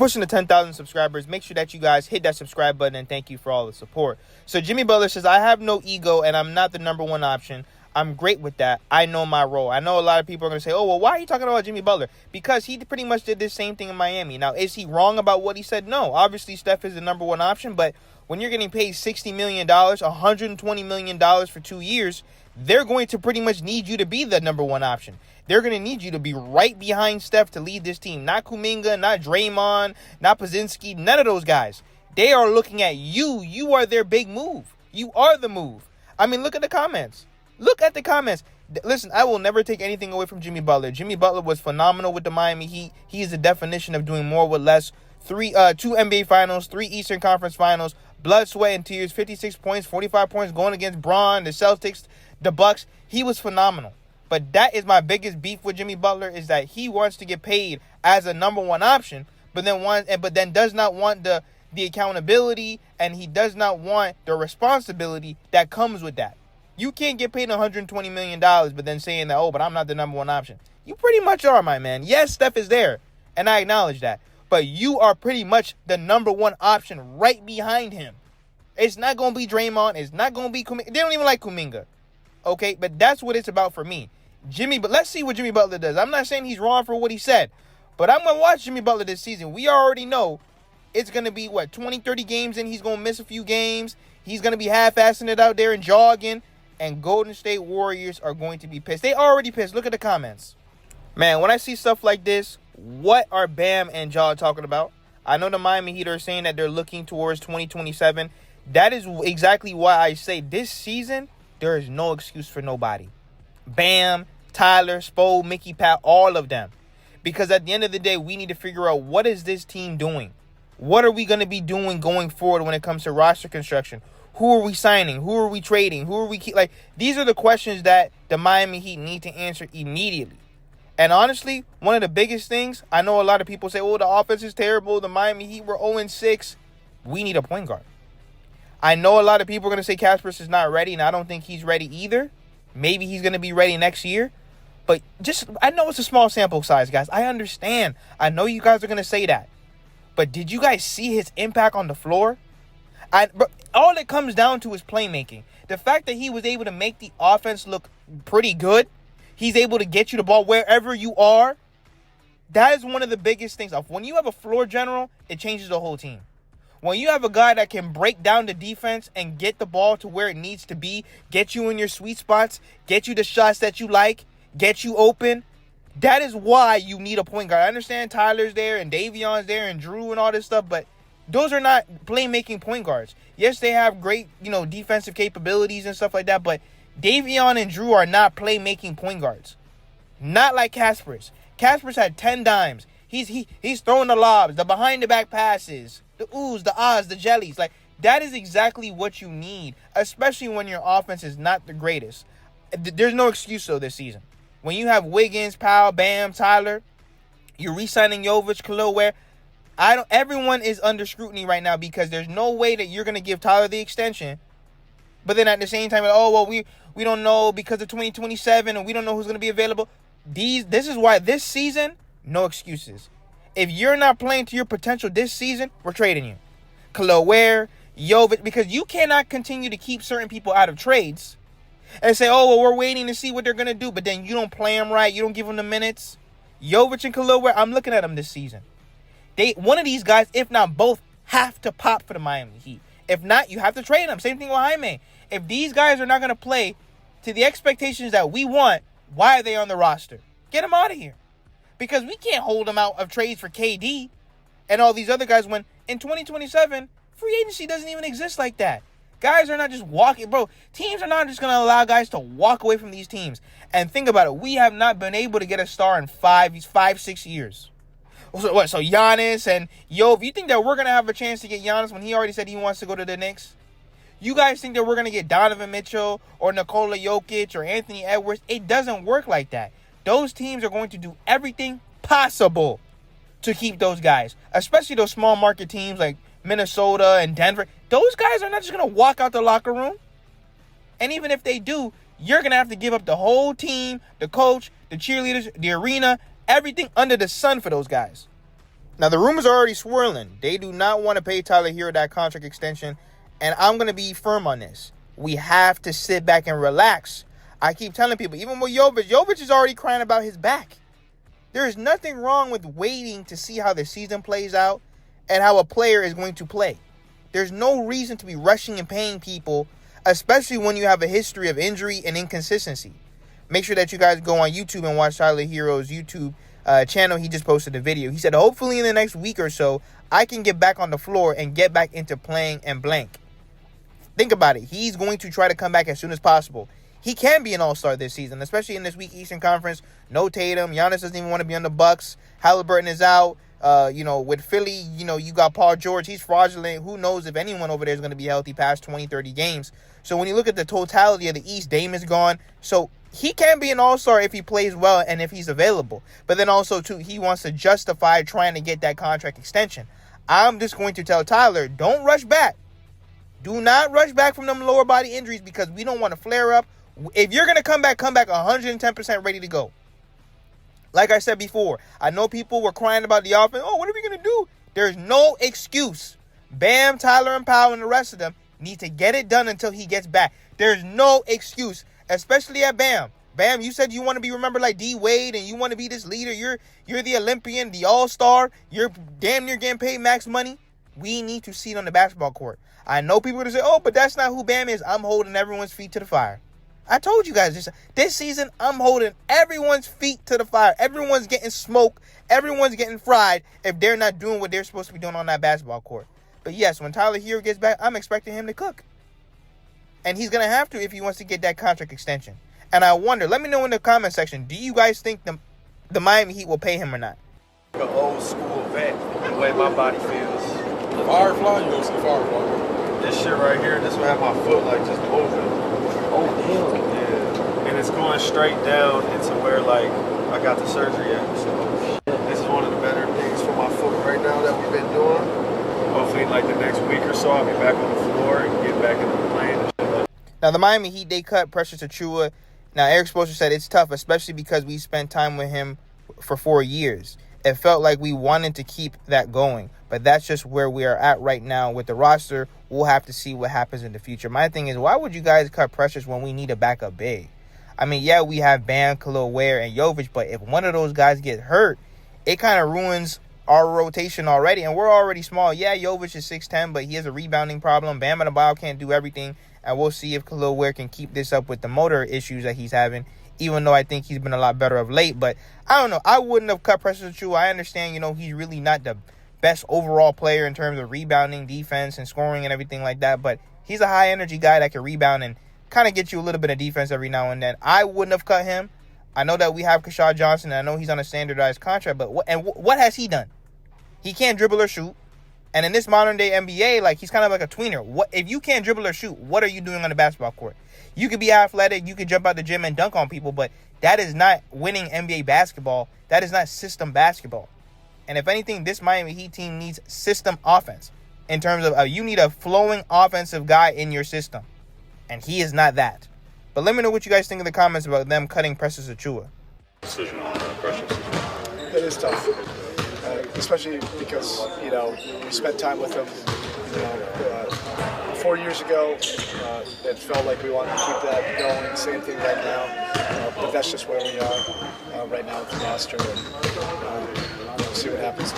pushing to 10,000 subscribers. Make sure that you guys hit that subscribe button, and thank you for all the support. So Jimmy Butler says, I have no ego, and I'm not the number one option. I'm great with that. I know my role. I know a lot of people are going to say, oh, well, why are you talking about Jimmy Butler? Because he pretty much did this same thing in Miami. Now, is he wrong about what he said? No. Obviously, Steph is the number one option, but when you're getting paid $60 million, $120 million for 2 years, they're going to pretty much need you to be the number one option. They're going to need you to be right behind Steph to lead this team. Not Kuminga, not Draymond, not Pozinski, none of those guys. They are looking at you. You are their big move. You are the move. I mean, look at the comments. Look at the comments. Listen, I will never take anything away from Jimmy Butler. Jimmy Butler was phenomenal with the Miami Heat. He is the definition of doing more with less. 2 NBA Finals, 3 Eastern Conference Finals, blood, sweat, and tears, 56 points, 45 points going against Bron, the Celtics, the Bucks. He was phenomenal. But that is my biggest beef with Jimmy Butler, is that he wants to get paid as a number one option, but then does not want the accountability, and he does not want the responsibility that comes with that. You can't get paid $120 million, but then saying that, oh, but I'm not the number one option. You pretty much are, my man. Yes, Steph is there, and I acknowledge that. But you are pretty much the number one option right behind him. It's not going to be Draymond. It's not going to be Kuminga. They don't even like Kuminga. Okay, but that's what it's about for me. But let's see what Jimmy Butler does. I'm not saying he's wrong for what he said, but I'm going to watch Jimmy Butler this season. We already know it's going to be, 20, 30 games in. He's going to miss a few games. He's going to be half-assing it out there and jogging. And Golden State Warriors are going to be pissed. They already pissed. Look at the comments. Man, when I see stuff like this, what are Bam and Ja talking about? I know the Miami Heat are saying that they're looking towards 2027. That is exactly why I say this season, there is no excuse for nobody. Bam, Tyler, Spo, Mickey, Pat, all of them. Because at the end of the day, we need to figure out, what is this team doing? What are we going to be doing going forward when it comes to roster construction? Who are we signing? Who are we trading? Who are we these are the questions that the Miami Heat need to answer immediately. And honestly, one of the biggest things, I know a lot of people say, oh, the offense is terrible. The Miami Heat were 0-6. We need a point guard. I know a lot of people are going to say Kasparov is not ready, and I don't think he's ready either. Maybe he's going to be ready next year. But I know it's a small sample size, guys. I understand. I know you guys are going to say that. But did you guys see his impact on the floor? All it comes down to is playmaking. The fact that he was able to make the offense look pretty good, he's able to get you the ball wherever you are. That is one of the biggest things. When you have a floor general, it changes the whole team. When you have a guy that can break down the defense and get the ball to where it needs to be, get you in your sweet spots, get you the shots that you like, get you open, that is why you need a point guard. I understand Tyler's there and Davion's there and Drew and all this stuff, but those are not playmaking point guards. Yes, they have great, defensive capabilities and stuff like that, but Davion and Drew are not playmaking point guards. Not like Kasparov. Kasparov had 10 dimes. He's throwing the lobs, the behind-the-back passes, the oohs, the ahs, the jellies. That is exactly what you need, especially when your offense is not the greatest. There's no excuse, though, this season. When you have Wiggins, Powell, Bam, Tyler, you're re-signing Jovic, Khalil Ware. Everyone is under scrutiny right now because there's no way that you're going to give Tyler the extension. But then at the same time, we don't know because of 2027 and we don't know who's going to be available. This is why this season, no excuses. If you're not playing to your potential this season, we're trading you. Khalil Ware, Jovic, because you cannot continue to keep certain people out of trades and say, we're waiting to see what they're going to do. But then you don't play them right. You don't give them the minutes. Jovic and Khalil Ware, I'm looking at them this season. One of these guys, if not both, have to pop for the Miami Heat. If not, you have to trade them. Same thing with Jaime. If these guys are not going to play to the expectations that we want, why are they on the roster? Get them out of here. Because we can't hold them out of trades for KD and all these other guys when in 2027, free agency doesn't even exist like that. Guys are not just walking. Bro, teams are not just going to allow guys to walk away from these teams. And think about it. We have not been able to get a star in 6 years. So Giannis and if you think that we're going to have a chance to get Giannis when he already said he wants to go to the Knicks? You guys think that we're going to get Donovan Mitchell or Nikola Jokic or Anthony Edwards? It doesn't work like that. Those teams are going to do everything possible to keep those guys, especially those small market teams like Minnesota and Denver. Those guys are not just going to walk out the locker room. And even if they do, you're going to have to give up the whole team, the coach, the cheerleaders, the arena, everything under the sun for those guys. Now, the rumors are already swirling. They do not want to pay Tyler Herro that contract extension, and I'm going to be firm on this. We have to sit back and relax. I keep telling people, even with Jovic is already crying about his back. There is nothing wrong with waiting to see how the season plays out and how a player is going to play. There's no reason to be rushing and paying people, especially when you have a history of injury and inconsistency. Make sure that you guys go on YouTube and watch Tyler Herro's YouTube channel. He just posted a video. He said, hopefully in the next week or so, I can get back on the floor and get back into playing and blank. Think about it. He's going to try to come back as soon as possible. He can be an all-star this season, especially in this weak Eastern Conference. No Tatum. Giannis doesn't even want to be on the Bucks. Halliburton is out. With Philly, you got Paul George. He's fraudulent. Who knows if anyone over there is going to be healthy past 20, 30 games. So when you look at the totality of the East, Dame is gone. So he can be an all-star if he plays well and if he's available. But then also, too, he wants to justify trying to get that contract extension. I'm just going to tell Tyler, don't rush back. Do not rush back from them lower body injuries because we don't want to flare up. If you're going to come back 110% ready to go. Like I said before, I know people were crying about the offense. Oh, what are we going to do? There's no excuse. Bam, Tyler, and Powell and the rest of them need to get it done until he gets back. There's no excuse, especially at Bam. Bam, you said you want to be remembered like D. Wade and you want to be this leader. You're the Olympian, the all-star. You're damn near getting paid max money. We need to see it on the basketball court. I know people are going to say, oh, but that's not who Bam is. I'm holding everyone's feet to the fire. I told you guys this season, I'm holding everyone's feet to the fire. Everyone's getting smoked. Everyone's getting fried if they're not doing what they're supposed to be doing on that basketball court. But yes, when Tyler Herro gets back, I'm expecting him to cook. And he's going to have to if he wants to get that contract extension. And I wonder, let me know in the comment section, do you guys think the Miami Heat will pay him or not? An old school vet, the way my body feels. Firefly, you gonna see Firefly? This shit right here, this will have my foot like just moving. Oh, damn. Yeah. And it's going straight down into where like I got the surgery at. So this is one of the better things for my foot right now that we've been doing. Hopefully in like the next week or so I'll be back on the floor and get back into the plane and shit like that. Now the Miami Heat, they cut Precious Achiuwa. Now Eric Spoelstra said it's tough, especially because we spent time with him for 4 years. It felt like we wanted to keep that going. But that's just where we are at right now with the roster. We'll have to see what happens in the future. My thing is, why would you guys cut Precious when we need a backup big? I mean, yeah, we have Bam, Khalil Ware, and Jovic, but if one of those guys get hurt, it kind of ruins our rotation already. And we're already small. Yeah, Jovic is 6'10", but he has a rebounding problem. Bam Adebayo can't do everything. And we'll see if Khalil Ware can keep this up with the motor issues that he's having, even though I think he's been a lot better of late. But I don't know. I wouldn't have cut Precious Achiuwa. I understand, he's really not the best overall player in terms of rebounding, defense, and scoring and everything like that. But he's a high-energy guy that can rebound and kind of get you a little bit of defense every now and then. I wouldn't have cut him. I know that we have Kershaw Johnson, and I know he's on a standardized contract, but what has he done? He can't dribble or shoot. And in this modern-day NBA, he's kind of like a tweener. If you can't dribble or shoot, what are you doing on the basketball court? You could be athletic, you could jump out the gym and dunk on people, but that is not winning NBA basketball. That is not system basketball. And if anything, this Miami Heat team needs system offense in terms of you need a flowing offensive guy in your system. And he is not that. But let me know what you guys think in the comments about them cutting Precious Achiuwa. Decision on Precious. It is tough, especially because, we spent time with him. 4 years ago, it felt like we wanted to keep that going. Same thing right now. But that's just where we are right now with the roster. And we'll see what happens.